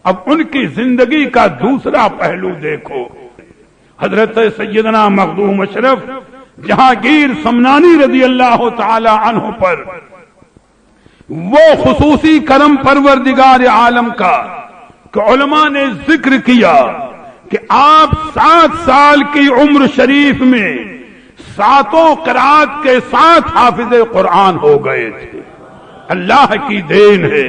اب ان کی زندگی کا دوسرا پہلو دیکھو. حضرت سیدنا مخدوم اشرف جہانگیر سمنانی رضی اللہ تعالی عنہ پر وہ خصوصی کرم پروردگار عالم کا کہ علماء نے ذکر کیا کہ آپ 7 سال کی عمر شریف میں 7 قرات کے ساتھ حافظ قرآن ہو گئے تھے. اللہ کی دین ہے.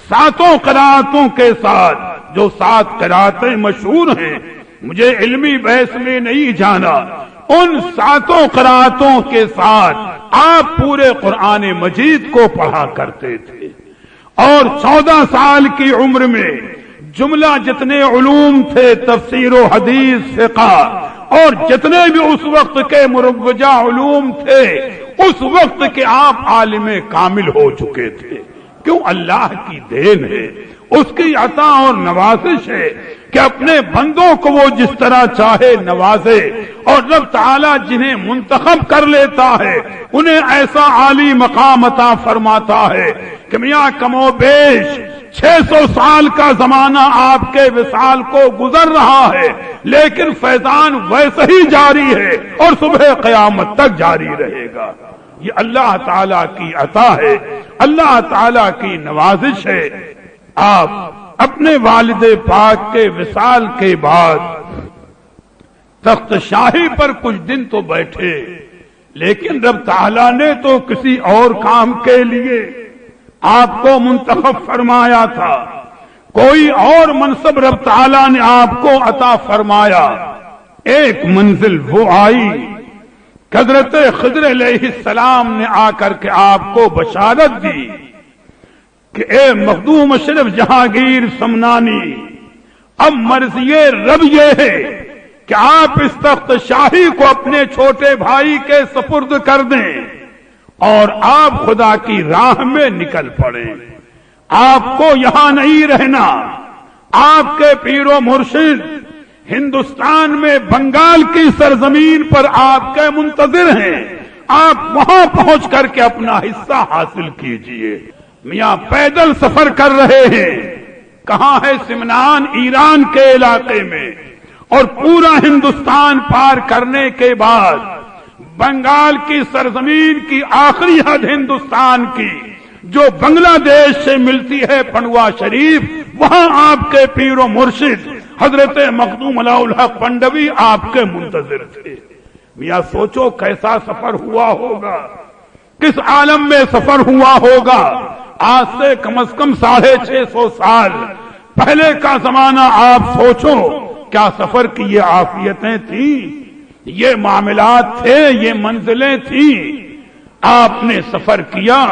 7 قراتوں کے ساتھ جو 7 قراتیں مشہور ہیں، مجھے علمی بحث میں نہیں جانا، ان 7 قراتوں کے ساتھ آپ پورے قرآن مجید کو پڑھا کرتے تھے. اور 14 سال کی عمر میں جملہ جتنے علوم تھے، تفسیر و حدیث، فقہ اور جتنے بھی اس وقت کے مروجہ علوم تھے، اس وقت کے آپ عالم کامل ہو چکے تھے. کیوں؟ اللہ کی دین ہے، اس کی عطا اور نوازش ہے کہ اپنے بندوں کو وہ جس طرح چاہے نوازے، اور رب تعالیٰ جنہیں منتخب کر لیتا ہے انہیں ایسا عالی مقام عطا فرماتا ہے کہ میاں کم و بیش 600 سال کا زمانہ آپ کے وصال کو گزر رہا ہے، لیکن فیضان ویسے ہی جاری ہے اور صبح قیامت تک جاری رہے گا. یہ اللہ تعالیٰ کی عطا ہے، اللہ تعالیٰ کی نوازش ہے. آپ اپنے والد پاک کے وصال کے بعد تخت شاہی پر کچھ دن تو بیٹھے، لیکن رب تعالیٰ نے تو کسی اور کام کے لیے آپ کو منتخب فرمایا تھا. کوئی اور منصب رب تعالیٰ نے آپ کو عطا فرمایا. ایک منزل وہ آئی، حضرت خضر علیہ السلام نے آ کر کے آپ کو بشارت دی کہ اے مخدوم اشرف جہانگیر سمنانی، اب مرضی رب یہ ہے کہ آپ اس تخت شاہی کو اپنے چھوٹے بھائی کے سپرد کر دیں اور آپ خدا کی راہ میں نکل پڑیں. آپ کو یہاں نہیں رہنا. آپ کے پیر و مرشد ہندوستان میں بنگال کی سرزمین پر آپ کے منتظر ہیں. آپ وہاں پہنچ کر کے اپنا حصہ حاصل کیجئے. میاں پیدل سفر کر رہے ہیں. کہاں ہے؟ سمنان، ایران کے علاقے میں. اور پورا ہندوستان پار کرنے کے بعد بنگال کی سرزمین کی آخری حد ہندوستان کی جو بنگلہ دیش سے ملتی ہے پنڈوا شریف، وہاں آپ کے پیر و مرشد حضرت مخدوم علاء الحق پنڈوی آپ کے منتظر تھے. میاں سوچو کیسا سفر ہوا ہوگا، کس عالم میں سفر ہوا ہوگا. آج سے کم از کم 650 سال پہلے کا زمانہ آپ سوچو. کیا سفر کی یہ عافیتیں تھیں، یہ معاملات تھے، یہ منزلیں تھیں. آپ نے سفر کیا،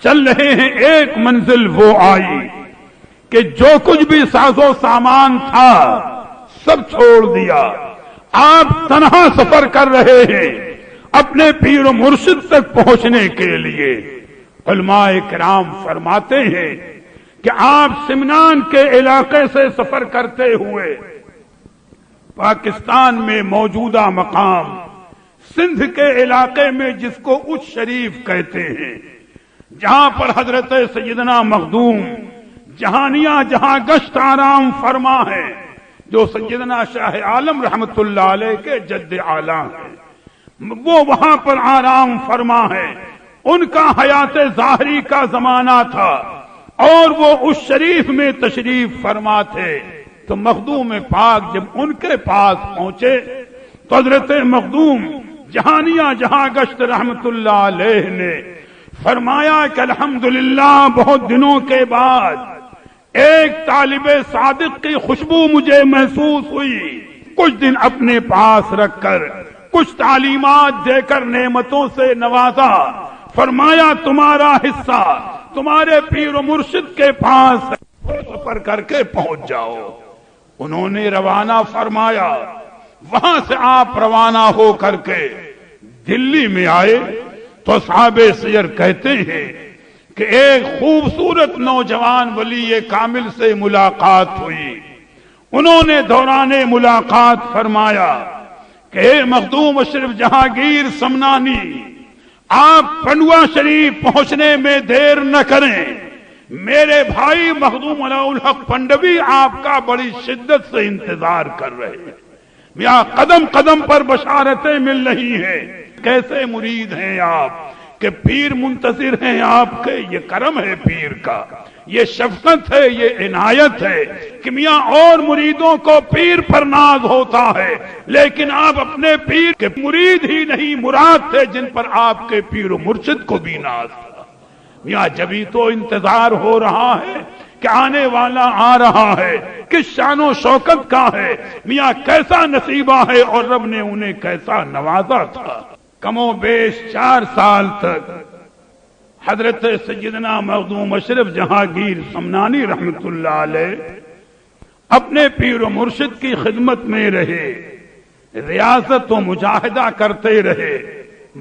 چل رہے ہیں. ایک منزل وہ آئی کہ جو کچھ بھی ساز و سامان تھا سب چھوڑ دیا. آپ تنہا سفر کر رہے ہیں اپنے پیر و مرشد تک پہنچنے کے لیے. علماء کرام فرماتے ہیں کہ آپ سمنان کے علاقے سے سفر کرتے ہوئے پاکستان میں موجودہ مقام سندھ کے علاقے میں جس کو اچ شریف کہتے ہیں، جہاں پر حضرت سیدنا مخدوم جہانیہ جہاں گشت آرام فرما ہے، جو سیدنا شاہ عالم رحمت اللہ علیہ کے جد اعلیٰ ہیں، وہ وہاں پر آرام فرما ہے. ان کا حیات ظاہری کا زمانہ تھا اور وہ اس شریف میں تشریف فرما تھے. تو مخدوم پاک جب ان کے پاس پہنچے تو حضرت مخدوم جہانیہ جہاں گشت رحمت اللہ علیہ نے فرمایا کہ الحمدللہ بہت دنوں کے بعد ایک طالب صادق کی خوشبو مجھے محسوس ہوئی. کچھ دن اپنے پاس رکھ کر کچھ تعلیمات دے کر نعمتوں سے نوازا. فرمایا تمہارا حصہ تمہارے پیر و مرشد کے پاس سفر کر کے پہنچ جاؤ. انہوں نے روانہ فرمایا. وہاں سے آپ روانہ ہو کر کے دلی میں آئے تو اصحاب سیر کہتے ہیں کہ ایک خوبصورت نوجوان ولی کامل سے ملاقات ہوئی. انہوں نے دوران ملاقات فرمایا کہ اے مخدوم اشرف جہانگیر سمنانی، آپ پنڈوا شریف پہنچنے میں دیر نہ کریں. میرے بھائی مخدوم علاء الحق پنڈوی آپ کا بڑی شدت سے انتظار کر رہے ہیں، یہاں قدم قدم پر بشارتیں مل رہی ہیں۔ کیسے مرید ہیں آپ کہ پیر منتظر ہیں آپ کے، یہ کرم ہے پیر کا، یہ شفقت ہے، یہ عنایت ہے کہ میاں اور مریدوں کو پیر پر ناز ہوتا ہے، لیکن آپ اپنے پیر کے مرید ہی نہیں مراد تھے جن پر آپ کے پیر و مرشد کو بھی ناز تھا۔ میاں جبھی تو انتظار ہو رہا ہے کہ آنے والا آ رہا ہے، کس شان و شوکت کا ہے، میاں کیسا نصیبہ ہے اور رب نے انہیں کیسا نوازا تھا۔ کم و بیش 4 سال تک حضرت سیدنا مخدوم اشرف جہانگیر سمنانی رحمت اللہ علیہ اپنے پیر و مرشد کی خدمت میں رہے، ریاضت و مجاہدہ کرتے رہے،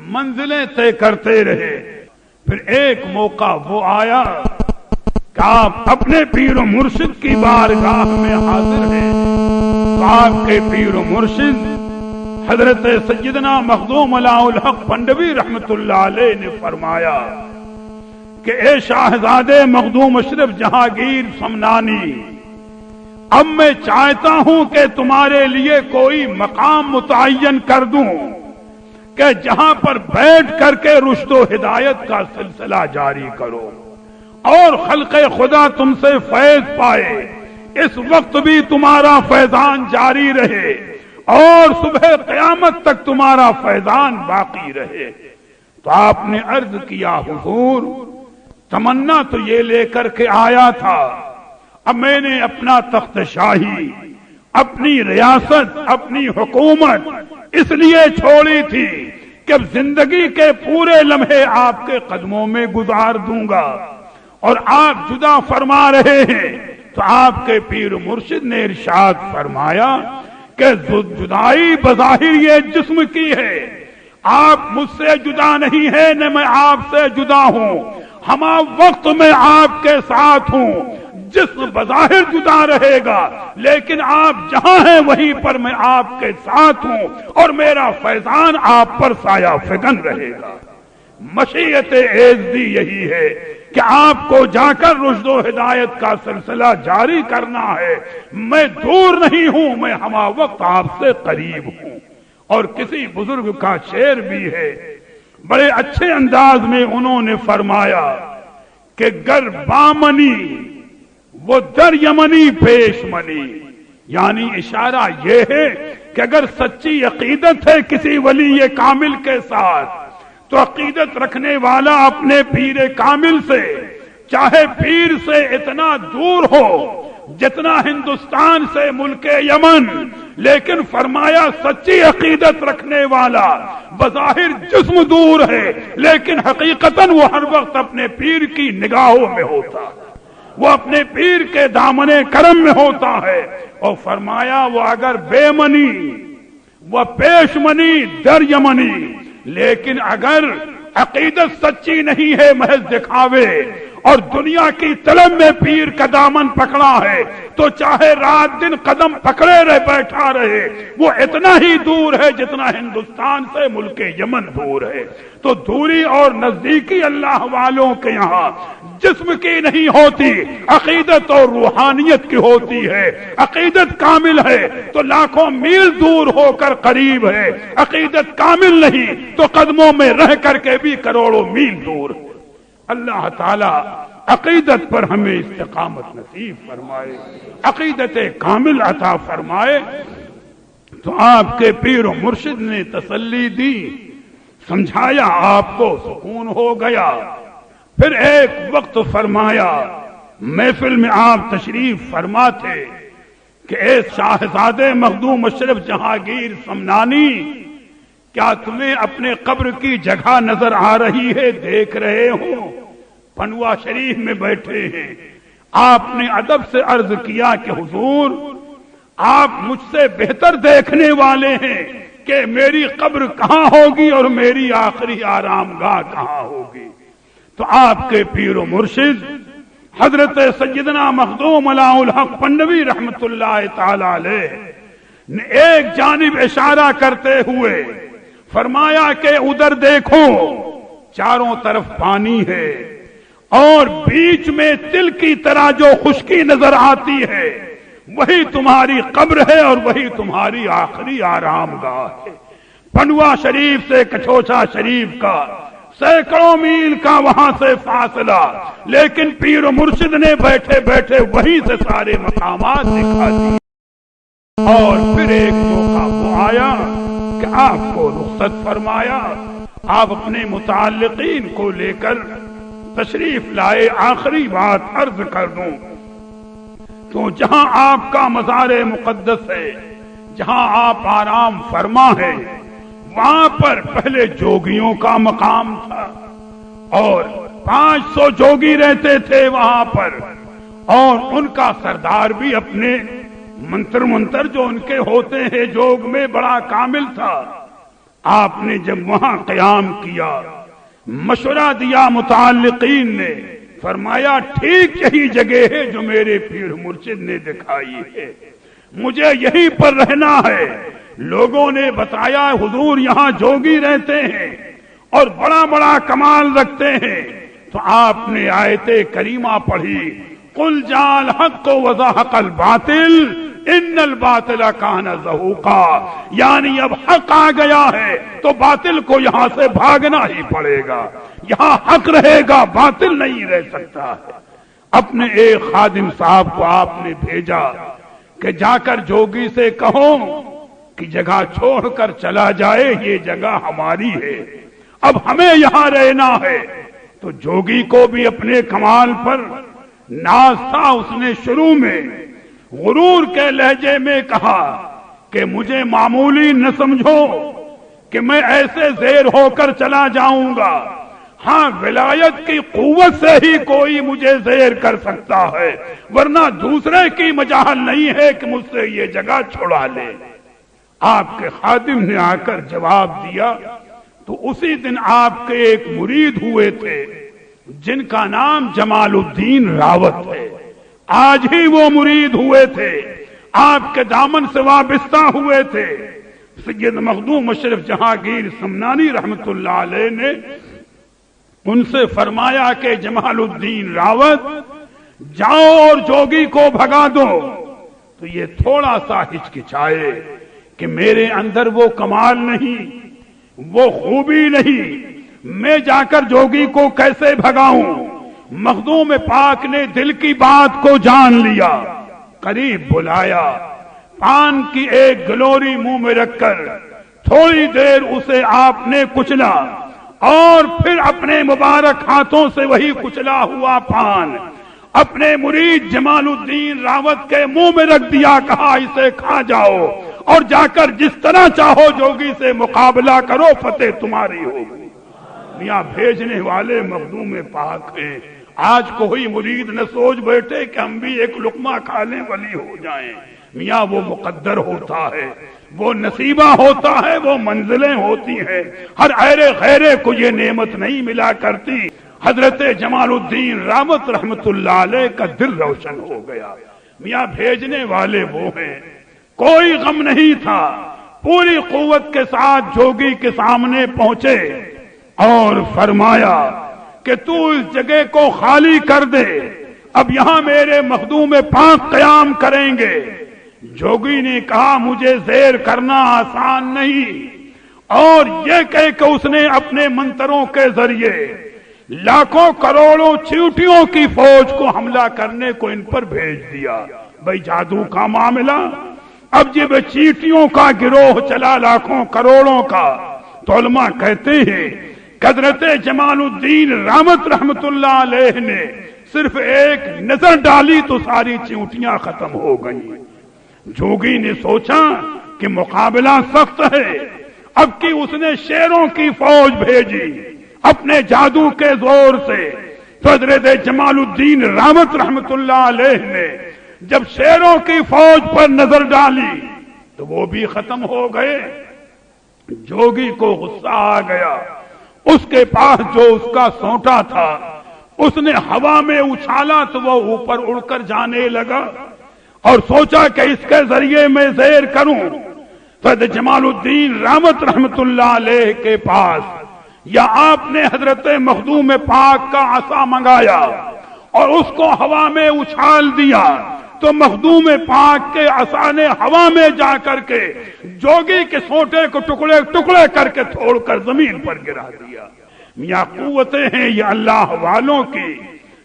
منزلیں طے کرتے رہے۔ پھر ایک موقع وہ آیا کہ آپ اپنے پیر و مرشد کی بارگاہ میں حاضر ہیں، تو آپ کے پیر و مرشد حضرت سیدنا مخدوم علاء الحق پنڈوی رحمت اللہ علیہ نے فرمایا کہ اے شاہزادے مخدوم اشرف جہانگیر سمنانی، اب میں چاہتا ہوں کہ تمہارے لیے کوئی مقام متعین کر دوں کہ جہاں پر بیٹھ کر کے رشد و ہدایت کا سلسلہ جاری کرو اور خلق خدا تم سے فیض پائے، اس وقت بھی تمہارا فیضان جاری رہے اور صبح قیامت تک تمہارا فیضان باقی رہے۔ تو آپ نے عرض کیا حضور، تمنا تو یہ لے کر کے آیا تھا، اب میں نے اپنا تخت شاہی، اپنی ریاست، اپنی حکومت اس لیے چھوڑی تھی کہ اب زندگی کے پورے لمحے آپ کے قدموں میں گزار دوں گا، اور آپ جدا فرما رہے ہیں۔ تو آپ کے پیر مرشد نے ارشاد فرمایا کہ جدائی بظاہر یہ جسم کی ہے، آپ مجھ سے جدا نہیں ہیں نہ میں آپ سے جدا ہوں، ہما وقت میں آپ کے ساتھ ہوں، جسم بظاہر جدا رہے گا لیکن آپ جہاں ہیں وہیں پر میں آپ کے ساتھ ہوں اور میرا فیضان آپ پر سایہ فگن رہے گا۔ مشیت ایزدی یہی ہے کہ آپ کو جا کر رشد و ہدایت کا سلسلہ جاری کرنا ہے، میں دور نہیں ہوں، میں ہما وقت آپ سے قریب ہوں۔ اور کسی بزرگ کا شعر بھی ہے، بڑے اچھے انداز میں انہوں نے فرمایا کہ گر بامنی وہ در یمنی پیش منی، یعنی اشارہ یہ ہے کہ اگر سچی عقیدت ہے کسی ولی کامل کے ساتھ تو عقیدت رکھنے والا اپنے پیر کامل سے، چاہے پیر سے اتنا دور ہو جتنا ہندوستان سے ملک یمن، لیکن فرمایا سچی عقیدت رکھنے والا بظاہر جسم دور ہے لیکن حقیقتاً وہ ہر وقت اپنے پیر کی نگاہوں میں ہوتا ہے، وہ اپنے پیر کے دامن کرم میں ہوتا ہے۔ اور فرمایا وہ اگر بے منی وہ پیش منی در یمنی، لیکن اگر عقیدت سچی نہیں ہے محض دکھاوے اور دنیا کی طلب میں پیر کا دامن پکڑا ہے تو چاہے رات دن قدم پکڑے رہ بیٹھا رہے، وہ اتنا ہی دور ہے جتنا ہندوستان سے ملک یمن دور ہے۔ تو دوری اور نزدیکی اللہ والوں کے یہاں جسم کی نہیں ہوتی، عقیدت اور روحانیت کی ہوتی ہے۔ عقیدت کامل ہے تو لاکھوں میل دور ہو کر قریب ہے، عقیدت کامل نہیں تو قدموں میں رہ کر کے بھی کروڑوں میل دور ہے۔ اللہ تعالی عقیدت پر ہمیں استقامت نصیب فرمائے، عقیدت کامل عطا فرمائے۔ تو آپ کے پیر و مرشد نے تسلی دی، سمجھایا، آپ کو سکون ہو گیا۔ پھر ایک وقت فرمایا، محفل میں آپ تشریف فرما تھے کہ اے شاہزادے مخدوم اشرف جہانگیر سمنانی، کیا تمہیں اپنے قبر کی جگہ نظر آ رہی ہے؟ دیکھ رہے ہو پنوا شریف میں بیٹھے ہیں۔ آپ نے ادب سے عرض کیا کہ حضور آپ مجھ سے بہتر دیکھنے والے ہیں کہ میری قبر کہاں ہوگی اور میری آخری آرام گاہ کہاں ہوگی۔ تو آپ کے پیر و مرشد حضرت سیدنا مخدوم علاء الحق پنڈوی رحمت اللہ تعالی علیہ نے ایک جانب اشارہ کرتے ہوئے فرمایا کہ ادھر دیکھو، چاروں طرف پانی ہے اور بیچ میں تل کی طرح جو خشکی نظر آتی ہے وہی تمہاری قبر ہے اور وہی تمہاری آخری آرام گاہ ہے۔ پنڈوا شریف سے کچھوچا شریف کا سینکڑوں میل کا وہاں سے فاصلہ، لیکن پیر و مرشد نے بیٹھے بیٹھے وہیں سے سارے مقامات دکھا دیے۔ اور پھر ایک موقع وہ آیا کہ آپ کو رخصت فرمایا، آپ اپنے متعلقین کو لے کر تشریف لائے۔ آخری بات عرض کر دوں تو جہاں آپ کا مزار مقدس ہے، جہاں آپ آرام فرما ہے، وہاں پر پہلے جوگیوں کا مقام تھا اور 500 جوگی رہتے تھے وہاں پر، اور ان کا سردار بھی اپنے منتر جو ان کے ہوتے ہیں جوگ میں بڑا کامل تھا۔ آپ نے جب وہاں قیام کیا، مشورہ دیا متعلقین نے، فرمایا ٹھیک یہی جگہ ہے جو میرے پیر مرشد نے دکھائی ہے، مجھے یہیں پر رہنا ہے۔ لوگوں نے بتایا حضور یہاں جوگی رہتے ہیں اور بڑا بڑا کمال رکھتے ہیں، تو آپ نے آیت کریمہ پڑھی، قل جاء الحق وزهق الباطل ان الباطل کان زہوقا، یعنی اب حق آ گیا ہے تو باطل کو یہاں سے بھاگنا ہی پڑے گا، یہاں حق رہے گا، باطل نہیں رہ سکتا ہے۔ اپنے ایک خادم صاحب کو آپ نے بھیجا کہ جا کر جوگی سے کہو کہ جگہ چھوڑ کر چلا جائے، یہ جگہ ہماری ہے، اب ہمیں یہاں رہنا ہے۔ تو جوگی کو بھی اپنے کمال پر ناز تھا، اس نے شروع میں غرور کے لہجے میں کہا کہ مجھے معمولی نہ سمجھو کہ میں ایسے زیر ہو کر چلا جاؤں گا، ہاں ولایت کی قوت سے ہی کوئی مجھے زیر کر سکتا ہے، ورنہ دوسرے کی مجال نہیں ہے کہ مجھ سے یہ جگہ چھڑا لے۔ آپ کے خادم نے آ کر جواب دیا تو اسی دن آپ کے ایک مرید ہوئے تھے جن کا نام جمال الدین راوت ہے، آج ہی وہ مرید ہوئے تھے، آپ کے دامن سے وابستہ ہوئے تھے۔ سید مخدوم مشرف جہانگیر سمنانی رحمت اللہ علیہ نے ان سے فرمایا کہ جمال الدین راوت جاؤ اور جوگی کو بھگا دو، تو یہ تھوڑا سا ہچکچائے کہ میرے اندر وہ کمال نہیں، وہ خوبی نہیں، میں جا کر جوگی کو کیسے بھگاؤں۔ مخدوم پاک نے دل کی بات کو جان لیا، قریب بلایا، پان کی ایک گلوری منہ میں رکھ کر تھوڑی دیر اسے آپ نے کچلا، اور پھر اپنے مبارک ہاتھوں سے وہی کچلا ہوا پان اپنے مرید جمال الدین راوت کے منہ میں رکھ دیا، کہا اسے کھا جاؤ اور جا کر جس طرح چاہو جوگی سے مقابلہ کرو، فتح تمہاری ہوگی۔ میاں بھیجنے والے مخدوم پاک ہیں، آج کوئی مرید نہ سوچ بیٹھے کہ ہم بھی ایک لقمہ کھا لیں ولی ہو جائیں، میاں وہ مقدر ہوتا ہے، وہ نصیبہ ہوتا ہے، وہ منزلیں ہوتی ہیں، ہر ایرے خیرے کو یہ نعمت نہیں ملا کرتی۔ حضرت جمال الدین راوت رحمت اللہ علیہ کا دل روشن ہو گیا، میاں بھیجنے والے وہ ہیں، کوئی غم نہیں تھا، پوری قوت کے ساتھ جوگی کے سامنے پہنچے اور فرمایا کہ تو اس جگہ کو خالی کر دے، اب یہاں میرے مخدوم پاک قیام کریں گے۔ جوگی نے کہا مجھے زیر کرنا آسان نہیں، اور یہ کہہ کہ اس نے اپنے منتروں کے ذریعے لاکھوں کروڑوں چیوٹیوں کی فوج کو حملہ کرنے کو ان پر بھیج دیا۔ بھائی جادو کا معاملہ، اب جب چیٹیوں کا گروہ چلا لاکھوں کروڑوں کا، تو علماء کہتے ہیں حضرت جمال الدین راوت رحمت اللہ علیہ نے صرف ایک نظر ڈالی تو ساری چیوٹیاں ختم ہو گئیں۔ جوگی نے سوچا کہ مقابلہ سخت ہے، اب کی اس نے شیروں کی فوج بھیجی اپنے جادو کے زور سے، تو حضرت جمال الدین راوت رحمت اللہ علیہ نے جب شیروں کی فوج پر نظر ڈالی تو وہ بھی ختم ہو گئے۔ جوگی کو غصہ آ گیا، اس کے پاس جو اس کا سونٹا تھا اس نے ہوا میں اچھالا تو وہ اوپر اڑ کر جانے لگا، اور سوچا کہ اس کے ذریعے میں زیر کروں۔ تو جمال الدین راوت رحمت اللہ علیہ کے پاس یا آپ نے حضرت مخدوم پاک کا عصا منگایا اور اس کو ہوا میں اچھال دیا تو مخدوم پاک کے عصا نے ہوا میں جا کر کے جوگی کے سوٹے کو ٹکڑے ٹکڑے کر کے توڑ کر زمین پر گرا دیا۔ میاں قوتیں ہیں یہ اللہ والوں کی۔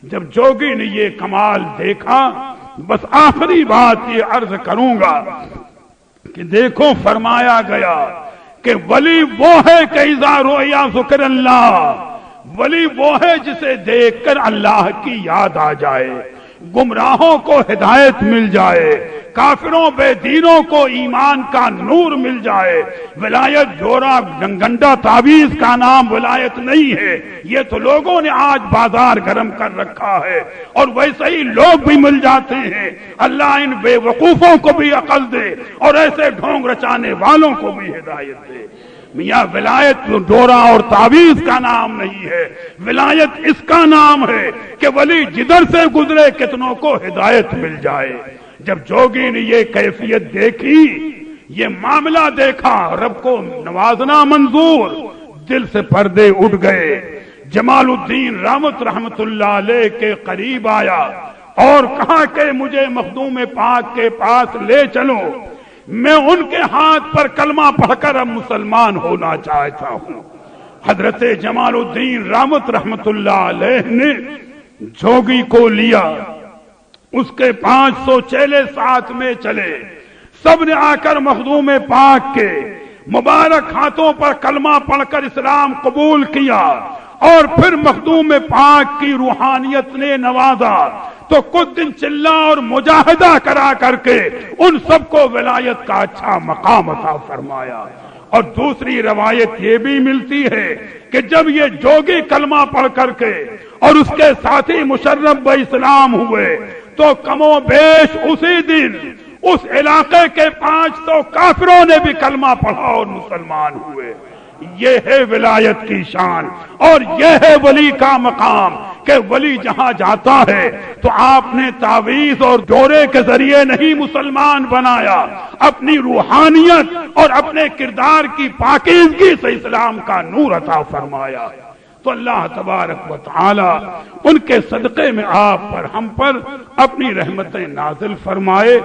جب جوگی نے یہ کمال دیکھا، بس آخری بات یہ عرض کروں گا کہ دیکھو فرمایا گیا کہ ولی وہ ہے کہ اذا رؤیا ذکر اللہ، ولی وہ ہے جسے دیکھ کر اللہ کی یاد آ جائے، گمراہوں کو ہدایت مل جائے، کافروں بے دینوں کو ایمان کا نور مل جائے۔ ولایت جورا گنگنڈا تعویذ کا نام ولایت نہیں ہے، یہ تو لوگوں نے آج بازار گرم کر رکھا ہے، اور ویسے ہی لوگ بھی مل جاتے ہیں۔ اللہ ان بے وقوفوں کو بھی عقل دے اور ایسے ڈھونگ رچانے والوں کو بھی ہدایت دے۔ میاں ولایت ڈورا اور تعویذ کا نام نہیں ہے، ولایت اس کا نام ہے کہ ولی جدھر سے گزرے کتنوں کو ہدایت مل جائے۔ جب جوگی نے یہ کیفیت دیکھی، یہ معاملہ دیکھا، رب کو نوازنا منظور، دل سے پردے اٹھ گئے۔ جمال الدین رامت رحمت اللہ علیہ کے قریب آیا اور کہا کہ مجھے مخدوم پاک کے پاس لے چلو، میں ان کے ہاتھ پر کلمہ پڑھ کر اب مسلمان ہونا چاہتا ہوں۔ حضرت جمال الدین رامت رحمت اللہ علیہ نے جوگی کو لیا، اس کے 500 چیلے ساتھ میں چلے، سب نے آ کر مخدوم پاک کے مبارک ہاتھوں پر کلمہ پڑھ کر اسلام قبول کیا، اور پھر مخدوم پاک کی روحانیت نے نوازا تو کچھ دن چلا اور مجاہدہ کرا کر کے ان سب کو ولایت کا اچھا مقام عطا فرمایا۔ اور دوسری روایت یہ بھی ملتی ہے کہ جب یہ جوگی کلمہ پڑھ کر کے اور اس کے ساتھی مشرف بہ اسلام ہوئے تو کم و بیش اسی دن اس علاقے کے 500 کافروں نے بھی کلمہ پڑھا اور مسلمان ہوئے۔ یہ ہے ولایت کی شان اور یہ ہے ولی کا مقام کہ ولی جہاں جاتا ہے تو آپ نے تعویذ اور جورے کے ذریعے نہیں مسلمان بنایا، اپنی روحانیت اور اپنے کردار کی پاکیزگی سے اسلام کا نور عطا فرمایا۔ تو اللہ تبارک و تعالی ان کے صدقے میں آپ پر ہم پر اپنی رحمتیں نازل فرمائے۔